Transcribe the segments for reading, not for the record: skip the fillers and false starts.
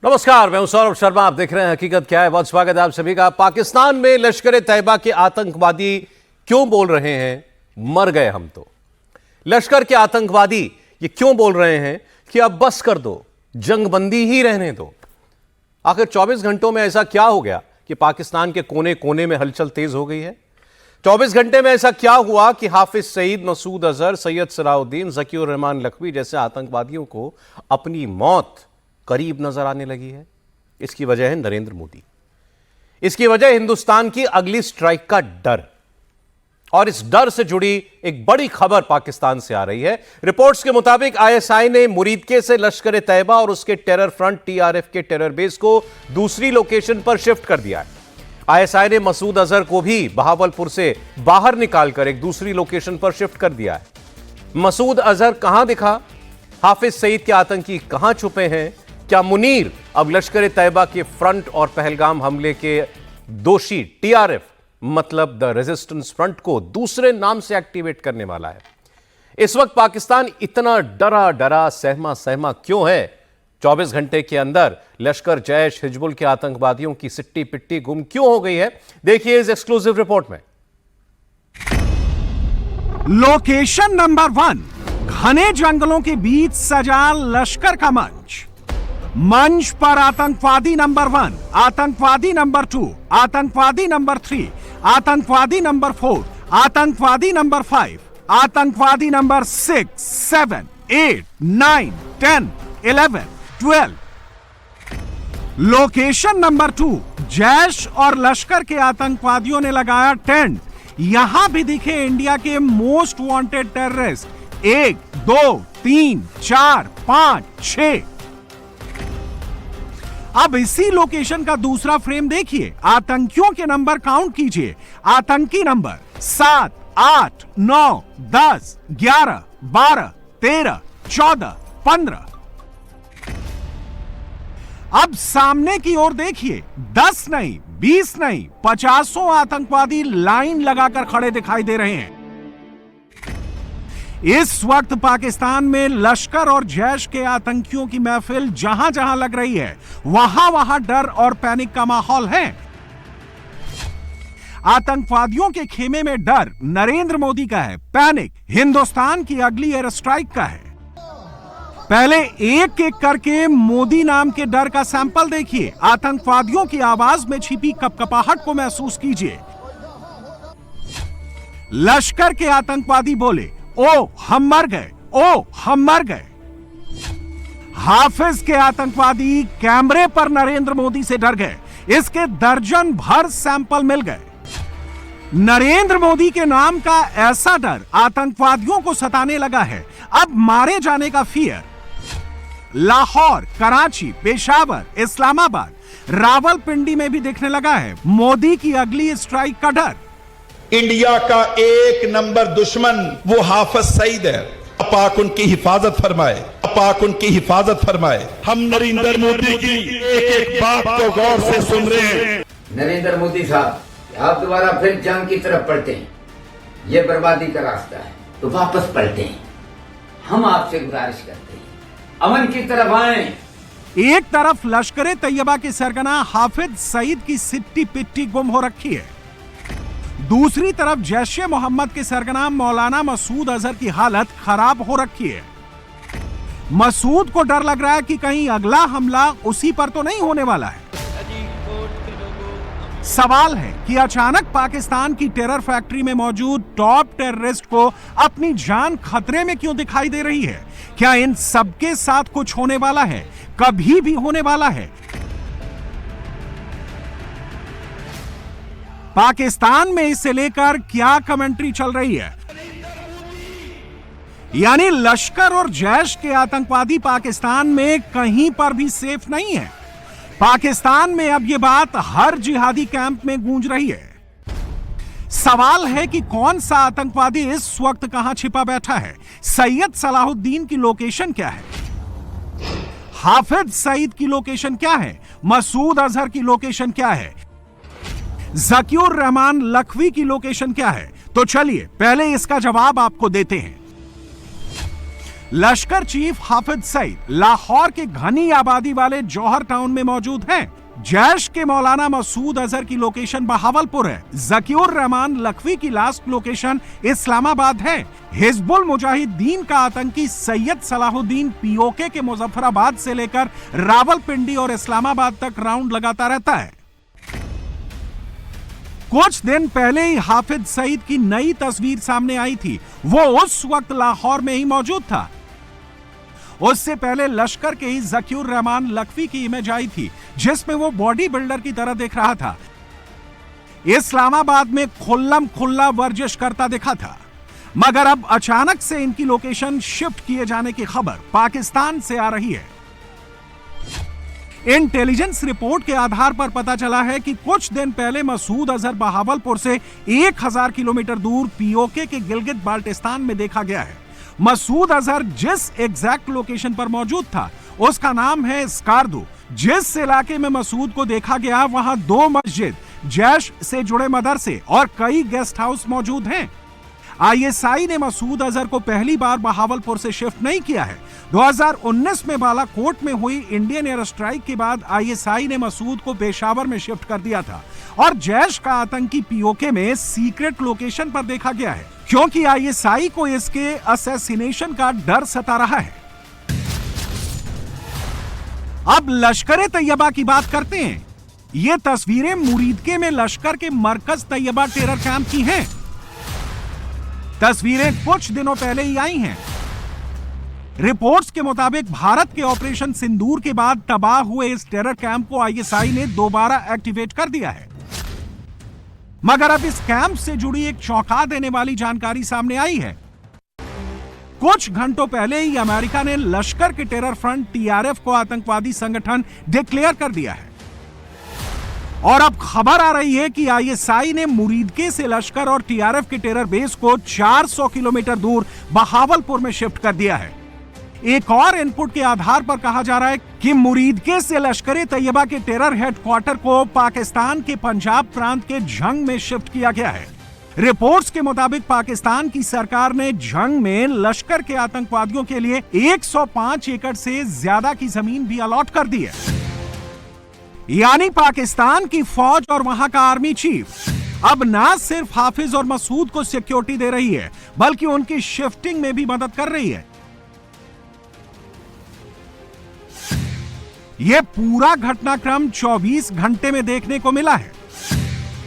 नमस्कार, मैं हूं सौरभ शर्मा। आप देख रहे हैं हकीकत क्या है। बहुत स्वागत है आप सभी का। पाकिस्तान में लश्कर तैयबा के आतंकवादी क्यों बोल रहे हैं मर गए हम तो। लश्कर के आतंकवादी ये क्यों बोल रहे हैं कि अब बस कर दो, जंगबंदी ही रहने दो। आखिर 24 घंटों में ऐसा क्या हो गया कि पाकिस्तान के कोने कोने में हलचल तेज हो गई है। 24 घंटे में ऐसा क्या हुआ कि हाफिज सईद, मसूद अजहर, सैयद सलाउद्दीन, ज़कीउर रहमान लखवी जैसे आतंकवादियों को अपनी मौत करीब नजर आने लगी है। इसकी वजह है नरेंद्र मोदी। इसकी वजह हिंदुस्तान की अगली स्ट्राइक का डर। और इस डर से जुड़ी एक बड़ी खबर पाकिस्तान से आ रही है। रिपोर्ट्स के मुताबिक आईएसआई ने मुरीदके से लश्कर तैयबा और उसके टेरर फ्रंट टीआरएफ के टेरर बेस को दूसरी लोकेशन पर शिफ्ट कर दिया है। आईएसआई ने मसूद अजहर को भी बहावलपुर से बाहर निकालकर एक दूसरी लोकेशन पर शिफ्ट कर दिया है। मसूद अजहर कहां दिखा, हाफिज सईद के आतंकी कहां छुपे हैं, क्या मुनीर अब लश्कर तैयबा के फ्रंट और पहलगाम हमले के दोषी टीआरएफ मतलब द रेजिस्टेंस फ्रंट को दूसरे नाम से एक्टिवेट करने वाला है। इस वक्त पाकिस्तान इतना डरा डरा सहमा सहमा क्यों है। 24 घंटे के अंदर लश्कर, जैश, हिजबुल के आतंकवादियों की सिट्टी पिट्टी गुम क्यों हो गई है, देखिए इस एक्सक्लूसिव रिपोर्ट में। लोकेशन नंबर 1, घने जंगलों के बीच सजा लश्कर का मंच पर आतंकवादी नंबर 1, आतंकवादी नंबर 2, आतंकवादी नंबर 3, आतंकवादी नंबर 4, आतंकवादी नंबर 5, आतंकवादी नंबर 6, 7, 8, 9, 10, 11, 12। लोकेशन नंबर 2, जैश और लश्कर के आतंकवादियों ने लगाया टेंट। यहां भी दिखे इंडिया के मोस्ट वांटेड टेररिस्ट 1, 2, 3, 4, 5, 6। अब इसी लोकेशन का दूसरा फ्रेम देखिए। आतंकियों के नंबर काउंट कीजिए। आतंकी नंबर 7, 8, 9, 10, 11, 12, 13, 14, 15। अब सामने की ओर देखिए। 10 नहीं, 20 नहीं, 50 आतंकवादी लाइन लगाकर खड़े दिखाई दे रहे हैं। इस वक्त पाकिस्तान में लश्कर और जैश के आतंकियों की महफिल जहां जहां लग रही है, वहां वहां डर और पैनिक का माहौल है। आतंकवादियों के खेमे में डर नरेंद्र मोदी का है, पैनिक हिंदुस्तान की अगली एयर स्ट्राइक का है। पहले एक एक करके मोदी नाम के डर का सैंपल देखिए। आतंकवादियों की आवाज में छिपी कपकपाहट को महसूस कीजिए। लश्कर के आतंकवादी बोले, ओ हम मर गए, ओ हम मर गए। हाफिज के आतंकवादी कैमरे पर नरेंद्र मोदी से डर गए। इसके दर्जन भर सैंपल मिल गए। नरेंद्र मोदी के नाम का ऐसा डर आतंकवादियों को सताने लगा है। अब मारे जाने का फियर लाहौर, कराची, पेशावर, इस्लामाबाद, रावलपिंडी में भी दिखने लगा है। मोदी की अगली स्ट्राइक का डर। इंडिया का एक नंबर दुश्मन वो हाफिज सईद है। पाक उनकी हिफाजत फरमाए, पाक उनकी हिफाजत फरमाए। हम नरेंद्र मोदी की एक एक बात को गौर से सुन रहे हैं। नरेंद्र मोदी साहब, आप दोबारा फिर जंग की तरफ पलटे हैं, ये बर्बादी का रास्ता है, तो वापस पलटे हैं। हम आपसे गुजारिश करते हैं, अमन की तरफ आए। एक तरफ लश्कर तैयबा के सरगना हाफिज सईद की सिट्टी पिट्टी गुम हो रखी है, दूसरी तरफ जैश-ए मोहम्मद के सरगना मौलाना मसूद अजहर की हालत खराब हो रखी है। मसूद को डर लग रहा है कि कहीं अगला हमला उसी पर तो नहीं होने वाला है। सवाल है कि अचानक पाकिस्तान की टेरर फैक्ट्री में मौजूद टॉप टेररिस्ट को अपनी जान खतरे में क्यों दिखाई दे रही है। क्या इन सबके साथ कुछ होने वाला है, कभी भी होने वाला है। पाकिस्तान में इसे लेकर क्या कमेंट्री चल रही है। यानी लश्कर और जैश के आतंकवादी पाकिस्तान में कहीं पर भी सेफ नहीं है। पाकिस्तान में अब यह बात हर जिहादी कैंप में गूंज रही है। सवाल है कि कौन सा आतंकवादी इस वक्त कहां छिपा बैठा है। सैयद सलाहुद्दीन की लोकेशन क्या है, हाफिज सईद की लोकेशन क्या है, मसूद अजहर की लोकेशन क्या है, ज़कीउर रहमान लखवी की लोकेशन क्या है। तो चलिए पहले इसका जवाब आपको देते हैं। लश्कर चीफ हाफिज सईद लाहौर के घनी आबादी वाले जौहर टाउन में मौजूद हैं। जैश के मौलाना मसूद अजहर की लोकेशन बहावलपुर है। जकीउर रहमान लखवी की लास्ट लोकेशन इस्लामाबाद है। हिजबुल मुजाहिदीन का आतंकी सैयद सलाहुद्दीन पीओके के मुजफ्फराबाद से लेकर रावलपिंडी और इस्लामाबाद तक राउंड लगाता रहता है। कुछ दिन पहले ही हाफिज सईद की नई तस्वीर सामने आई थी। वो उस वक्त लाहौर में ही मौजूद था। उससे पहले लश्कर के ही जकीउर रहमान लखवी की इमेज आई थी, जिसमें वो बॉडी बिल्डर की तरह दिख रहा था। इस्लामाबाद में खुल्लम खुल्ला वर्जिश करता दिखा था। मगर अब अचानक से इनकी लोकेशन शिफ्ट किए जाने की खबर पाकिस्तान से आ रही है। इंटेलिजेंस रिपोर्ट के आधार पर पता चला है कि कुछ दिन पहले मसूद अजहर बहावलपुर से 1000 किलोमीटर दूर पीओके के गिलगित बाल्टिस्तान में देखा गया है। मसूद अजहर जिस एग्जैक्ट लोकेशन पर मौजूद था उसका नाम है स्कार्दू। जिस इलाके में मसूद को देखा गया वहां 2 मस्जिद, जैश से जुड़े मदरसे और कई गेस्ट हाउस मौजूद हैं। आईएसआई ने मसूद अजहर को पहली बार बहावलपुर से शिफ्ट नहीं किया है। 2019 में बालाकोट में हुई इंडियन एयर स्ट्राइक के बाद आईएसआई ने मसूद को पेशावर में शिफ्ट कर दिया था और जैश का आतंकी पीओके में सीक्रेट लोकेशन पर देखा गया है, क्योंकि आईएसआई को इसके असैसिनेशन का डर सता रहा है। अब लश्कर तैयबा की बात करते हैं। ये तस्वीरें मुरीदके में लश्कर के मरकज तैयबा टेरर कैंप की हैं। तस्वीरें कुछ दिनों पहले ही आई हैं। रिपोर्ट्स के मुताबिक भारत के ऑपरेशन सिंदूर के बाद तबाह हुए इस टेरर कैंप को आईएसआई ने दोबारा एक्टिवेट कर दिया है। मगर अब इस कैंप से जुड़ी एक चौंका देने वाली जानकारी सामने आई है। कुछ घंटों पहले ही अमेरिका ने लश्कर के टेरर फ्रंट टीआरएफ को आतंकवादी संगठन डिक्लेयर कर दिया है। और अब खबर आ रही है कि आईएसआई ने मुरीदके से लश्कर और टीआरएफ के टेरर बेस को 400 किलोमीटर दूर बहावलपुर में शिफ्ट कर दिया है। एक और इनपुट के आधार पर कहा जा रहा है कि मुरीदके से लश्कर तैयबा के टेरर हेडक्वार्टर को पाकिस्तान के पंजाब प्रांत के झंग में शिफ्ट किया गया है। रिपोर्ट्स के मुताबिक पाकिस्तान की सरकार ने झंग में लश्कर के आतंकवादियों के लिए 105 एकड़ से ज्यादा की जमीन भी अलॉट कर दी है। यानी पाकिस्तान की फौज और वहां का आर्मी चीफ अब ना सिर्फ हाफिज और मसूद को सिक्योरिटी दे रही है, बल्कि उनकी शिफ्टिंग में भी मदद कर रही है। यह पूरा घटनाक्रम 24 घंटे में देखने को मिला है।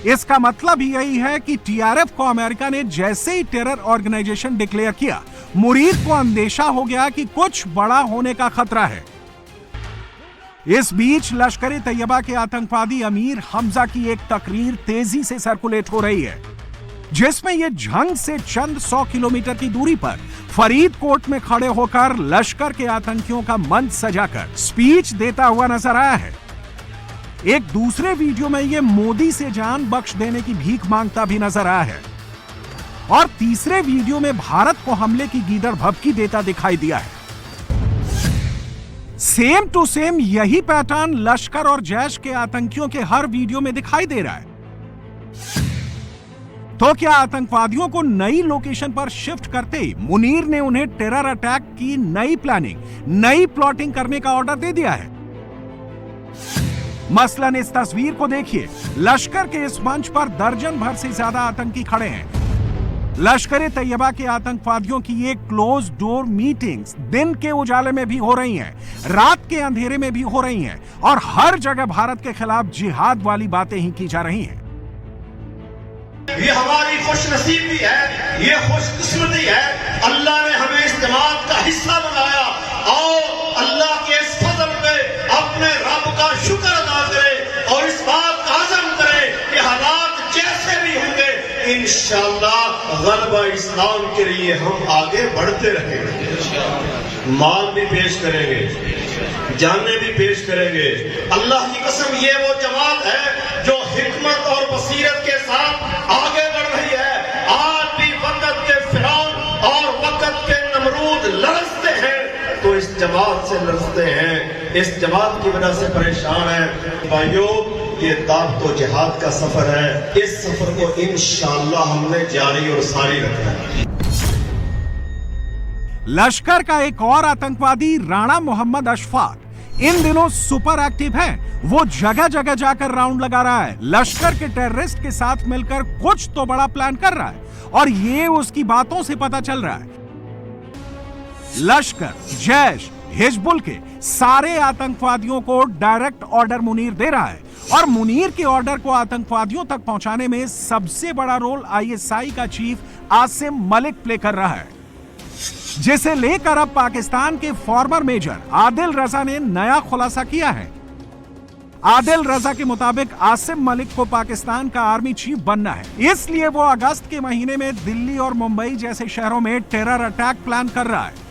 इसका मतलब यही है कि टीआरएफ को अमेरिका ने जैसे ही टेरर ऑर्गेनाइजेशन डिक्लेयर किया, मुरीद को अंदेशा हो गया कि कुछ बड़ा होने का खतरा है। इस बीच लश्कर तैयबा के आतंकवादी अमीर हमजा की एक तकरीर तेजी से सर्कुलेट हो रही है, जिसमें यह झंग से चंद 100 किलोमीटर की दूरी पर फरीदकोट में खड़े होकर लश्कर के आतंकियों का मंच सजाकर स्पीच देता हुआ नजर आया है। एक दूसरे वीडियो में यह मोदी से जान बख्श देने की भीख मांगता भी नजर आया है और तीसरे वीडियो में भारत को हमले की गीदड़ भभकी देता दिखाई दिया है। सेम टू सेम यही पैटर्न लश्कर और जैश के आतंकियों के हर वीडियो में दिखाई दे रहा है। तो क्या आतंकवादियों को नई लोकेशन पर शिफ्ट करते ही मुनीर ने उन्हें टेरर अटैक की नई प्लानिंग, नई प्लॉटिंग करने का ऑर्डर दे दिया है? मसलन इस तस्वीर को देखिए। लश्कर के इस मंच पर दर्जन भर से ज्यादा आतंकी खड़े हैं। लश्कर तैयबा के आतंकवादियों की ये क्लोज डोर मीटिंग्स दिन के उजाले में भी हो रही हैं, रात के अंधेरे में भी हो रही हैं और हर जगह भारत के खिलाफ जिहाद वाली बातें ही की जा रही हैं। ये हमारी खुशनसीबी है, ये खुशकिस्मती है। अल्लाह ने हमें इस जमात का हिस्सा बनाया और अल्लाह के इस फजल पे अपने रब का शुक्र अदा करे और इस बात का आज़म करे कि हालात जैसे भी होंगे इंशाअल्लाह गलबा इस्लाम के लिए हम आगे बढ़ते रहेंगे। माल भी पेश करेंगे, जाने भी पेश करेंगे। अल्लाह की कसम, ये वो जमात है जो हिकमत और बसीरत के साथ आगे बढ़ रही है। आज भी वक़्त के फिरौन और वक़्त के नमरूद लड़ते हैं तो इस जमात से लड़ते हैं, इस जमात की वजह से परेशान है। भाइयों, ये दावत तो जिहाद का सफर है। इस सफर को इंशाअल्लाह हमने जारी और सारी रखना है। लश्कर का एक और आतंकवादी राणा मोहम्मद अशफाक इन दिनों सुपर एक्टिव है। वो जगह जगह जाकर राउंड लगा रहा है, लश्कर के टेररिस्ट के साथ मिलकर कुछ तो बड़ा प्लान कर रहा है और ये उसकी बातों से पता चल रहा है। लश्कर, जैश, हिजबुल के सारे आतंकवादियों को डायरेक्ट ऑर्डर मुनीर दे रहा है और मुनीर के ऑर्डर को आतंकवादियों तक पहुंचाने में सबसे बड़ा रोल आईएसआई का चीफ आसिम मलिक प्ले कर रहा है, जिसे लेकर अब पाकिस्तान के फॉर्मर मेजर आदिल रजा ने नया खुलासा किया है। आदिल रजा के मुताबिक आसिम मलिक को पाकिस्तान का आर्मी चीफ बनना है, इसलिए वो अगस्त के महीने में दिल्ली और मुंबई जैसे शहरों में टेरर अटैक प्लान कर रहा है।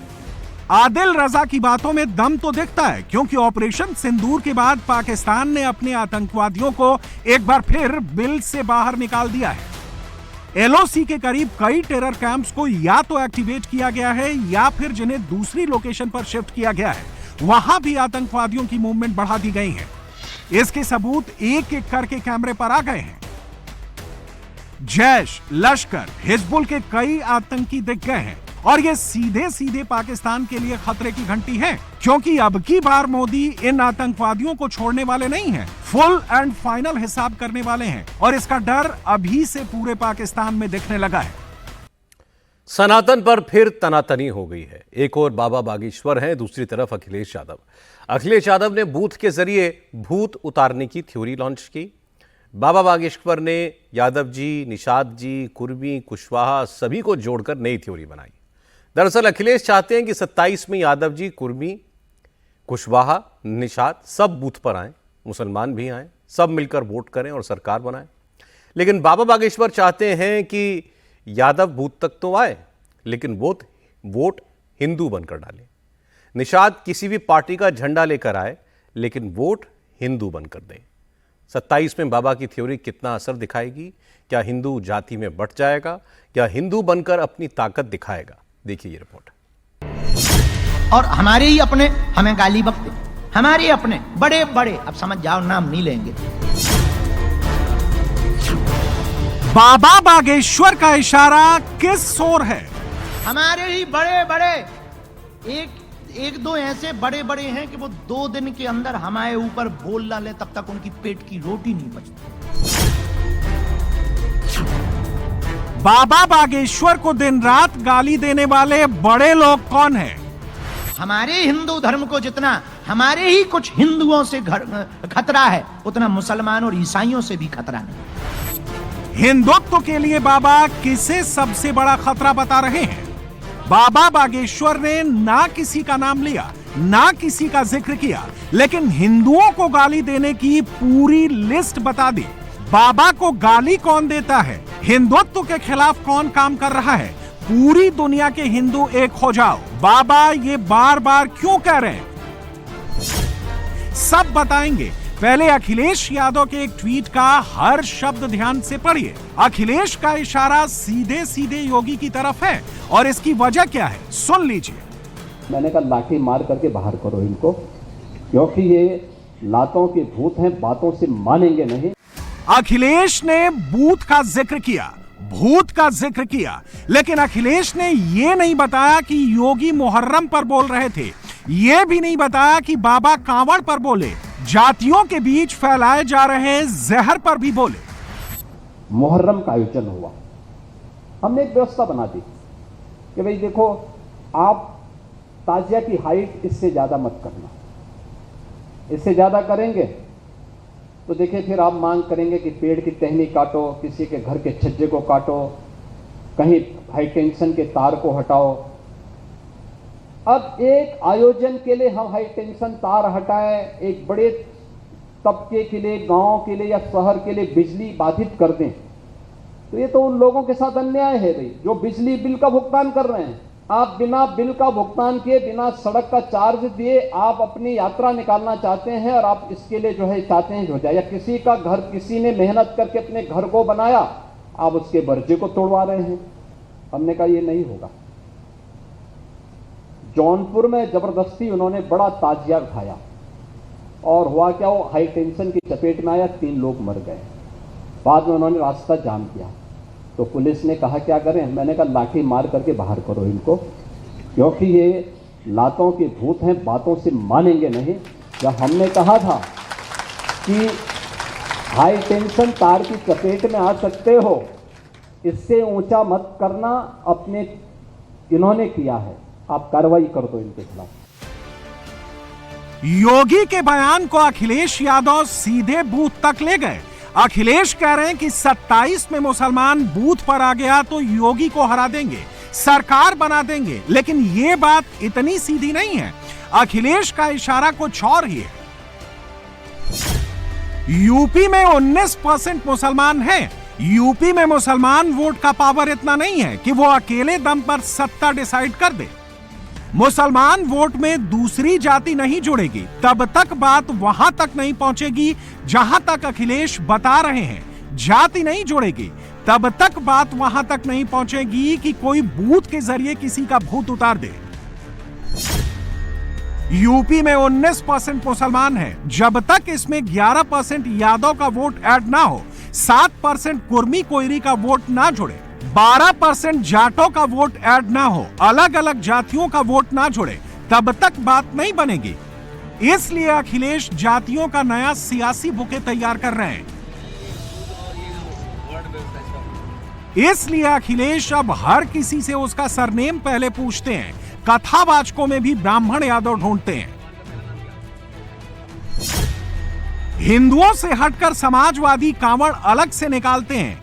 आदिल रजा की बातों में दम तो दिखता है, क्योंकि ऑपरेशन सिंदूर के बाद पाकिस्तान ने अपने आतंकवादियों को एक बार फिर बिल से बाहर निकाल दिया है। एलओसी के करीब कई टेरर कैंप्स को या तो एक्टिवेट किया गया है या फिर जिन्हें दूसरी लोकेशन पर शिफ्ट किया गया है, वहां भी आतंकवादियों की मूवमेंट बढ़ा दी गई है। इसके सबूत एक एक करके कैमरे पर आ गए हैं। जैश, लश्कर, हिजबुल के कई आतंकी दिख गए हैं और ये सीधे सीधे पाकिस्तान के लिए खतरे की घंटी है, क्योंकि अब की बार मोदी इन आतंकवादियों को छोड़ने वाले नहीं हैं, फुल एंड फाइनल हिसाब करने वाले हैं और इसका डर अभी से पूरे पाकिस्तान में दिखने लगा है। सनातन पर फिर तनातनी हो गई है। एक और बाबा बागेश्वर हैं, दूसरी तरफ अखिलेश यादव। अखिलेश यादव ने बूथ के जरिए भूत उतारने की थ्योरी लॉन्च की। बाबा बागेश्वर ने यादव जी, निषाद जी, कुर्मी, कुशवाहा सभी को जोड़कर नई थ्योरी बनाई। दरअसल अखिलेश चाहते हैं कि 27 में यादव जी, कुर्मी, कुशवाहा, निषाद सब बूथ पर आएं, मुसलमान भी आएं, सब मिलकर वोट करें और सरकार बनाएं। लेकिन बाबा बागेश्वर चाहते हैं कि यादव बूथ तक तो आए, लेकिन वोट हिंदू बनकर डालें। निषाद किसी भी पार्टी का झंडा लेकर आए, लेकिन वोट हिंदू बनकर दें। 27 में बाबा की थ्योरी कितना असर दिखाएगी? क्या हिंदू जाति में बंट जाएगा? क्या हिंदू बनकर अपनी ताकत दिखाएगा? देखिए ये रिपोर्ट। और हमारे ही अपने हमें गाली बकते, हमारे अपने बड़े बड़े, अब समझ जाओ, नाम नहीं लेंगे। बाबा बागेश्वर का इशारा किस ओर है? हमारे ही बड़े बड़े एक दो ऐसे बड़े बड़े हैं कि वो 2 दिन के अंदर हमारे ऊपर बोल डालें, तब तक उनकी पेट की रोटी नहीं बचती। बाबा बागेश्वर को दिन रात गाली देने वाले बड़े लोग कौन हैं? हमारे हिंदू धर्म को जितना हमारे ही कुछ हिंदुओं से खतरा है, उतना मुसलमान और ईसाइयों से भी खतरा नहीं। हिंदुत्व के लिए बाबा किसे सबसे बड़ा खतरा बता रहे हैं? बाबा बागेश्वर ने ना किसी का नाम लिया, ना किसी का जिक्र किया, लेकिन हिंदुओं को गाली देने की पूरी लिस्ट बता दी। बाबा को गाली कौन देता है? हिंदुत्व के खिलाफ कौन काम कर रहा है? पूरी दुनिया के हिंदू एक हो जाओ, बाबा ये बार बार क्यों कह रहे हैं? सब बताएंगे। पहले अखिलेश यादव के एक ट्वीट का हर शब्द ध्यान से पढ़िए। अखिलेश का इशारा सीधे सीधे योगी की तरफ है और इसकी वजह क्या है, सुन लीजिए। मैंने कहा लाठी मार करके बाहर करो इनको, क्योंकि ये लातों के भूत हैं, बातों से मानेंगे नहीं। अखिलेश ने बूथ का जिक्र किया, भूत का जिक्र किया, लेकिन अखिलेश ने यह नहीं बताया कि योगी मुहर्रम पर बोल रहे थे, यह भी नहीं बताया कि बाबा कांवड़ पर बोले, जातियों के बीच फैलाए जा रहे जहर पर भी बोले। मुहर्रम का आयोजन हुआ, हमने एक व्यवस्था बना दी कि भाई देखो, आप ताजिया की हाइट इससे ज्यादा मत करना, इससे ज्यादा करेंगे तो देखिए फिर आप मांग करेंगे कि पेड़ की टहनी काटो, किसी के घर के छज्जे को काटो, कहीं हाई टेंशन के तार को हटाओ। अब एक आयोजन के लिए हम हाई टेंशन तार हटाएं, एक बड़े तबके के लिए, गांव के लिए या शहर के लिए बिजली बाधित कर दें, तो ये तो उन लोगों के साथ अन्याय है भाई, जो बिजली बिल का भुगतान कर रहे हैं। आप बिना बिल का भुगतान किए, बिना सड़क का चार्ज दिए आप अपनी यात्रा निकालना चाहते हैं और आप इसके लिए जो है चाहते हैं हो जाए, या किसी का घर किसी ने मेहनत करके अपने घर को बनाया, आप उसके बर्जे को तोड़वा रहे हैं। हमने कहा ये नहीं होगा। जौनपुर में जबरदस्ती उन्होंने बड़ा ताजिया उठाया और हुआ क्या, वो हाई टेंशन की चपेट में आया, 3 लोग मर गए। बाद में उन्होंने रास्ता जाम किया तो पुलिस ने कहा क्या करें, मैंने कहा लाठी मार करके बाहर करो इनको, क्योंकि ये लातों के भूत हैं, बातों से मानेंगे नहीं। जब हमने कहा था कि हाई टेंशन तार की चपेट में आ सकते हो, इससे ऊंचा मत करना, अपने इन्होंने किया है, आप कार्रवाई कर दो इनके खिलाफ। योगी के बयान को अखिलेश यादव सीधे बूथ तक ले गए। अखिलेश कह रहे हैं कि 27 में मुसलमान बूथ पर आ गया तो योगी को हरा देंगे, सरकार बना देंगे। लेकिन यह बात इतनी सीधी नहीं है। अखिलेश का इशारा कुछ और ही है। यूपी में 19% मुसलमान हैं। यूपी में मुसलमान वोट का पावर इतना नहीं है कि वो अकेले दम पर सत्ता डिसाइड कर दे। मुसलमान वोट में दूसरी जाति नहीं जुड़ेगी, तब तक बात वहां तक नहीं पहुंचेगी जहां तक अखिलेश बता रहे हैं। जाति नहीं जुड़ेगी, तब तक बात वहां तक नहीं पहुंचेगी कि कोई बूथ के जरिए किसी का भूत उतार दे। यूपी में 19% मुसलमान हैं। जब तक इसमें 11% यादव का वोट ऐड ना हो, 7% कुर्मी कोयरी का वोट ना जुड़े, 12% जाटों का वोट ऐड ना हो, अलग अलग जातियों का वोट ना जुड़े, तब तक बात नहीं बनेगी। इसलिए अखिलेश जातियों का नया सियासी बुके तैयार कर रहे हैं। इसलिए अखिलेश अब हर किसी से उसका सरनेम पहले पूछते हैं। कथावाचकों में भी ब्राह्मण यादव ढूंढते हैं। हिंदुओं से हटकर समाजवादी कांवड़ अलग से निकालते हैं।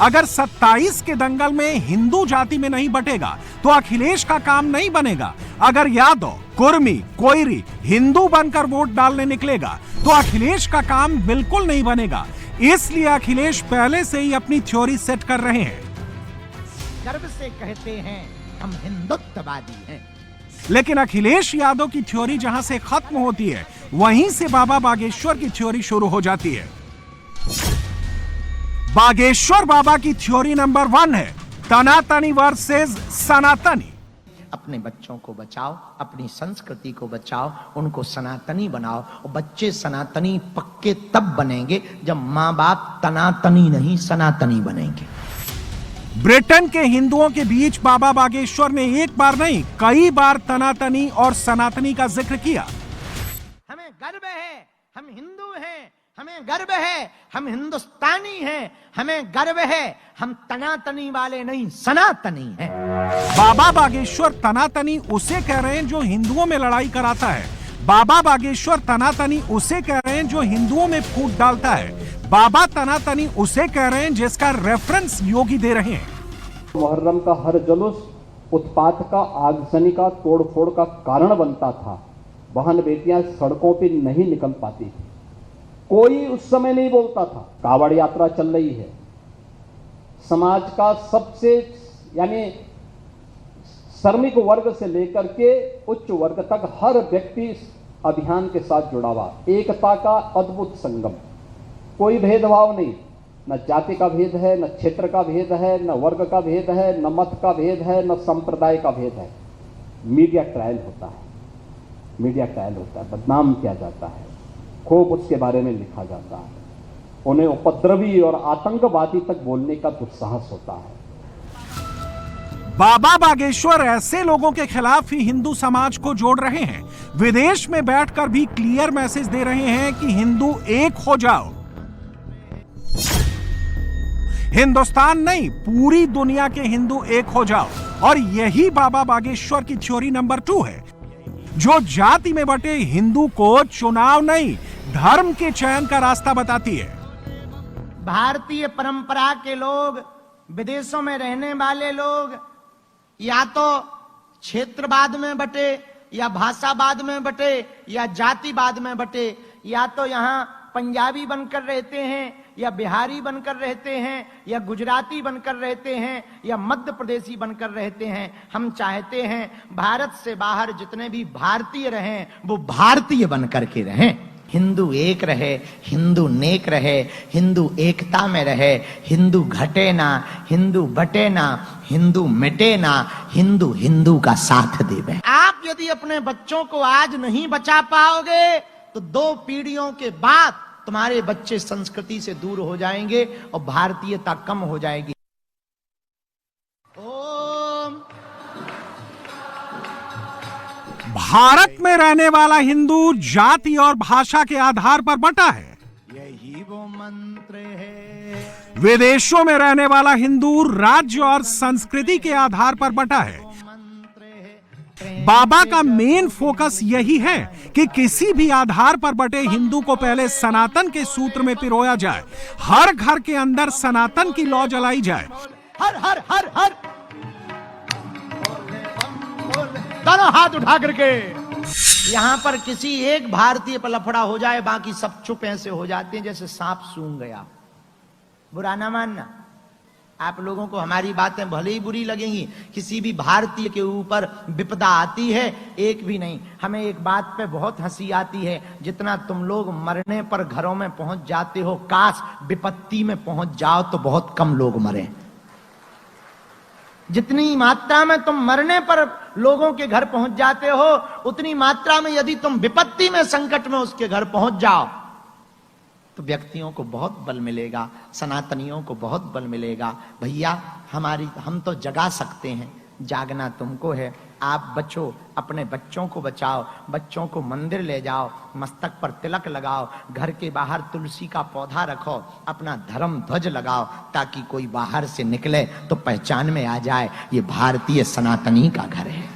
अगर 27 के दंगल में हिंदू जाति में नहीं बटेगा तो अखिलेश का काम नहीं बनेगा। अगर यादव, कुर्मी, कोयरी हिंदू बनकर वोट डालने निकलेगा तो अखिलेश का काम बिल्कुल नहीं बनेगा। इसलिए अखिलेश पहले से ही अपनी थ्योरी सेट कर रहे हैं। गर्व से कहते हैं हम हिंदुत्ववादी हैं। लेकिन अखिलेश यादव की थ्योरी जहां से खत्म होती है, वहीं से बाबा बागेश्वर की थ्योरी शुरू हो जाती है। बागेश्वर बाबा की थ्योरी नंबर 1 है तनातनी वर्सेस सनातनी। अपने बच्चों को बचाओ, अपनी संस्कृति को बचाओ, उनको सनातनी बनाओ। और बच्चे सनातनी पक्के तब बनेंगे जब माँ बाप तनातनी नहीं सनातनी बनेंगे। ब्रिटेन के हिंदुओं के बीच बाबा बागेश्वर ने एक बार नहीं, कई बार तनातनी और सनातनी का जिक्र किया। हमें गर्व है, हम हिंदू हैं। हमें गर्व है, हम हिंदुस्तानी हैं। हमें गर्व है, हम तनातनी वाले नहीं सनातनी हैं। बाबा बागेश्वर तनातनी उसे कह रहे हैं जो हिंदुओं में लड़ाई कराता है। बाबा बागेश्वर तनातनी उसे कह रहे हैं जो हिंदुओं में फूट डालता है। बाबा तनातनी उसे कह रहे हैं जिसका रेफरेंस योगी दे रहे हैं। मुहर्रम का हर जुलूस उत्पात का, आगजनी का, तोड़फोड़ का कारण बनता था। बहन बेटियां सड़कों पे नहीं निकल पाती थी। कोई उस समय नहीं बोलता था। कावड़ यात्रा चल रही है। समाज का सबसे यानी श्रमिक वर्ग से लेकर के उच्च वर्ग तक हर व्यक्ति इस अभियान के साथ जुड़ा हुआ। एकता का अद्भुत संगम, कोई भेदभाव नहीं, न जाति का भेद है, न क्षेत्र का भेद है, न वर्ग का भेद है, न मत का भेद है, न संप्रदाय का भेद है। मीडिया ट्रायल होता है, मीडिया ट्रायल होता है, बदनाम किया जाता है, खूब उसके बारे में लिखा जाता है। उन्हें उपद्रवी और आतंकवादी तक बोलने का दुस्साहस होता है। बाबा बागेश्वर ऐसे लोगों के खिलाफ ही हिंदू समाज को जोड़ रहे हैं। विदेश में बैठकर भी क्लियर मैसेज दे रहे हैं कि हिंदू एक हो जाओ। हिंदुस्तान नहीं, पूरी दुनिया के हिंदू एक हो जाओ। और यही बाबा बागेश्वर की थ्योरी नंबर 2 है, जो जाति में बटे हिंदू को चुनाव नहीं, धर्म के चयन का रास्ता बताती है। भारतीय परंपरा के लोग, विदेशों में रहने वाले लोग या तो क्षेत्रवाद में बटे, या भाषावाद में बटे, या जातिवाद में बटे, या तो यहाँ पंजाबी बनकर रहते हैं, या बिहारी बनकर रहते हैं, या गुजराती बनकर रहते हैं, या मध्य प्रदेशी बनकर रहते हैं। हम चाहते हैं भारत से बाहर जितने भी भारतीय रहें वो भारतीय बनकर के रहें। हिंदू एक रहे, हिंदू नेक रहे, हिंदू एकता में रहे, हिंदू घटे ना, हिंदू बटे ना, हिंदू मिटे ना, हिंदू हिंदू का साथ देवे। आप यदि अपने बच्चों को आज नहीं बचा पाओगे तो 2 पीढ़ियों के बाद तुम्हारे बच्चे संस्कृति से दूर हो जाएंगे और भारतीयता कम हो जाएगी। ओम भारत में रहने वाला हिंदू जाति और भाषा के आधार पर बटा है। यही वो मंत्र है। विदेशों में रहने वाला हिंदू राज्य और संस्कृति के आधार पर बटा है। बाबा का मेन फोकस यही है कि किसी भी आधार पर बटे हिंदू को पहले सनातन के सूत्र में पिरोया जाए, हर घर के अंदर सनातन की लौ जलाई जाए। हर हर हर हर दोनों हाथ उठा करके यहां पर किसी एक भारतीय पर लफड़ा हो जाए, बाकी सब चुप ऐसे हो जाते हैं जैसे सांप सूंघ गया। बुरा ना मानना, आप लोगों को हमारी बातें भले ही बुरी लगेंगी, किसी भी भारतीय के ऊपर विपदा आती है एक भी नहीं। हमें एक बात पे बहुत हंसी आती है, जितना तुम लोग मरने पर घरों में पहुंच जाते हो, काश विपत्ति में पहुंच जाओ तो बहुत कम लोग मरे। जितनी मात्रा में तुम मरने पर लोगों के घर पहुंच जाते हो, उतनी मात्रा में यदि तुम विपत्ति में, संकट में उसके घर पहुंच जाओ तो व्यक्तियों को बहुत बल मिलेगा, सनातनियों को बहुत बल मिलेगा। भैया हम तो जगा सकते हैं, जागना तुमको है। आप बचो, अपने बच्चों को बचाओ, बच्चों को मंदिर ले जाओ, मस्तक पर तिलक लगाओ, घर के बाहर तुलसी का पौधा रखो, अपना धर्म ध्वज लगाओ, ताकि कोई बाहर से निकले तो पहचान में आ जाए ये भारतीय सनातनी का घर है।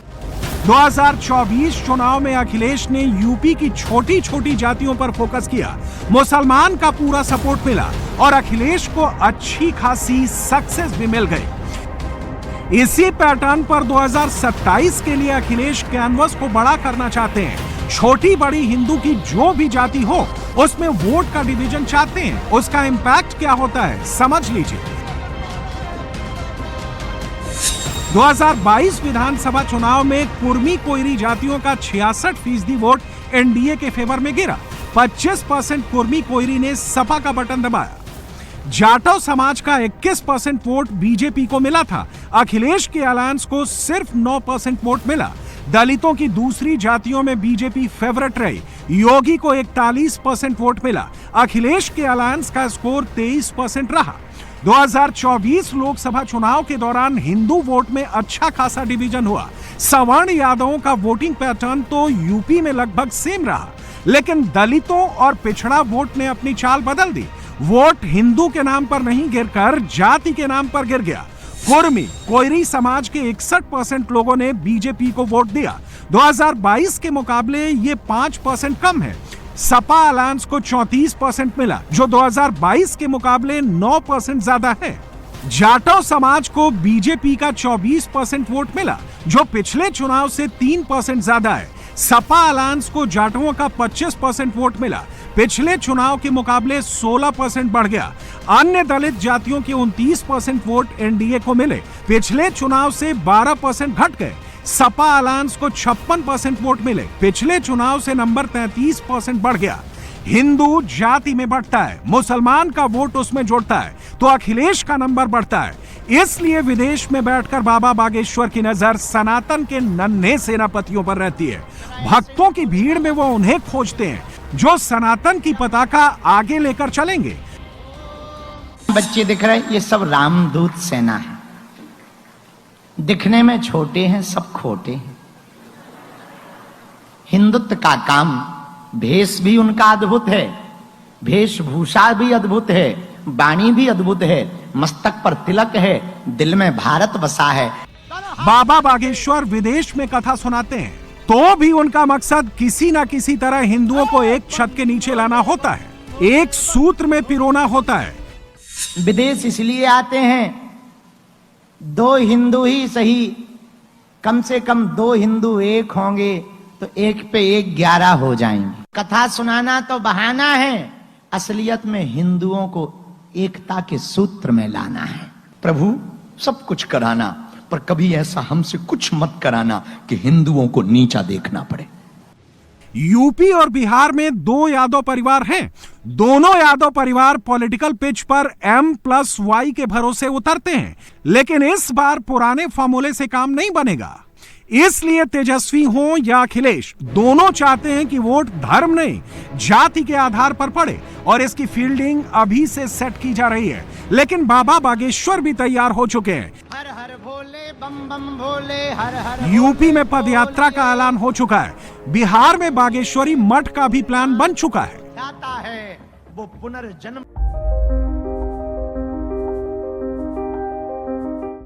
2024 चुनाव में अखिलेश ने यूपी की छोटी छोटी जातियों पर फोकस किया। मुसलमान का पूरा सपोर्ट मिला और अखिलेश को अच्छी खासी सक्सेस भी मिल गई। इसी पैटर्न पर 2027 के लिए अखिलेश कैनवस को बड़ा करना चाहते हैं। छोटी बड़ी हिंदू की जो भी जाति हो उसमें वोट का डिवीजन चाहते हैं। उसका इंपैक्ट क्या होता है समझ लीजिए। 2022 विधानसभा चुनाव में कुर्मी कोयरी जातियों का 66% वोट एनडीए के फेवर में गिरा। 25% कुर्मी कोयरी ने सपा का बटन दबाया। जाटव समाज का 21% वोट बीजेपी को मिला था। अखिलेश के अलायंस को सिर्फ 9% वोट मिला। दलितों की दूसरी जातियों में बीजेपी फेवरेट रही। योगी को 41% वोट मिला। अखिलेश के अलायंस का स्कोर 23% रहा। 2024 लोकसभा चुनाव के दौरान हिंदू वोट में अच्छा खासा डिवीजन हुआ। सवर्ण यादवों का वोटिंग पैटर्न तो यूपी में लगभग सेम रहा, लेकिन दलितों और पिछड़ा वोट ने अपनी चाल बदल दी। वोट हिंदू के नाम पर नहीं गिरकर जाति के नाम पर गिर गया। कुर्मी कोयरी समाज के 61% लोगों ने बीजेपी को वोट दिया। 2022 के मुकाबले ये 5% कम है। सपा अलायंस को 34% मिला, जो 2022 के मुकाबले 9% ज्यादा है। जाटव समाज को बीजेपी का 24% वोट मिला, जो पिछले चुनाव से 3% ज्यादा है। सपा अलायंस को जाटवों का 25% वोट मिला, पिछले चुनाव के मुकाबले 16% बढ़ गया। अन्य दलित जातियों के 29% वोट एनडीए को मिले, पिछले चुनाव से 12% घट गए। सपा अलायंस को 56% वोट मिले, पिछले चुनाव से नंबर 33% बढ़ गया। हिंदू जाति में बढ़ता है, मुसलमान का वोट उसमें जुड़ता है तो अखिलेश का नंबर बढ़ता है। इसलिए विदेश में बैठकर बाबा बागेश्वर की नजर सनातन के नन्हे सेनापतियों पर रहती है। भक्तों की भीड़ में वो उन्हें खोजते हैं जो सनातन की पताका आगे लेकर चलेंगे। बच्चे दिख रहे हैं, ये सब रामदूत सेना है। दिखने में छोटे हैं, सब खोटे हैं। हिंदुत्व का काम, भेष भी उनका अद्भुत है, वेशभूषा भी अद्भुत है, वाणी भी अद्भुत है, मस्तक पर तिलक है, दिल में भारत बसा है। बाबा बागेश्वर विदेश में कथा सुनाते हैं तो भी उनका मकसद किसी ना किसी तरह हिंदुओं को एक छत के नीचे लाना होता है, एक सूत्र में पिरोना होता है। विदेश इसलिए आते हैं, 2 हिंदू ही सही, कम से कम 2 हिंदू एक होंगे तो 1 पे 1 11 हो जाएंगे। कथा सुनाना तो बहाना है, असलियत में हिंदुओं को एकता के सूत्र में लाना है। प्रभु सब कुछ कराना, पर कभी ऐसा हमसे कुछ मत कराना कि हिंदुओं को नीचा देखना पड़े। यूपी और बिहार में 2 यादव परिवार हैं। दोनों यादव परिवार पॉलिटिकल पिच पर M+Y के भरोसे उतरते हैं, लेकिन इस बार पुराने फॉर्मूले से काम नहीं बनेगा। इसलिए तेजस्वी हो या अखिलेश, दोनों चाहते हैं कि वोट धर्म नहीं जाति के आधार पर पड़े, और इसकी फील्डिंग अभी से सेट की जा रही है। लेकिन बाबा बागेश्वर भी तैयार हो चुके हैं। हर हर भोले बोले बम बम भोले हर हर यूपी में पदयात्रा का ऐलान हो चुका है। बिहार में बागेश्वरी मठ का भी प्लान बन चुका है। जाता है वो पुनर्जन्म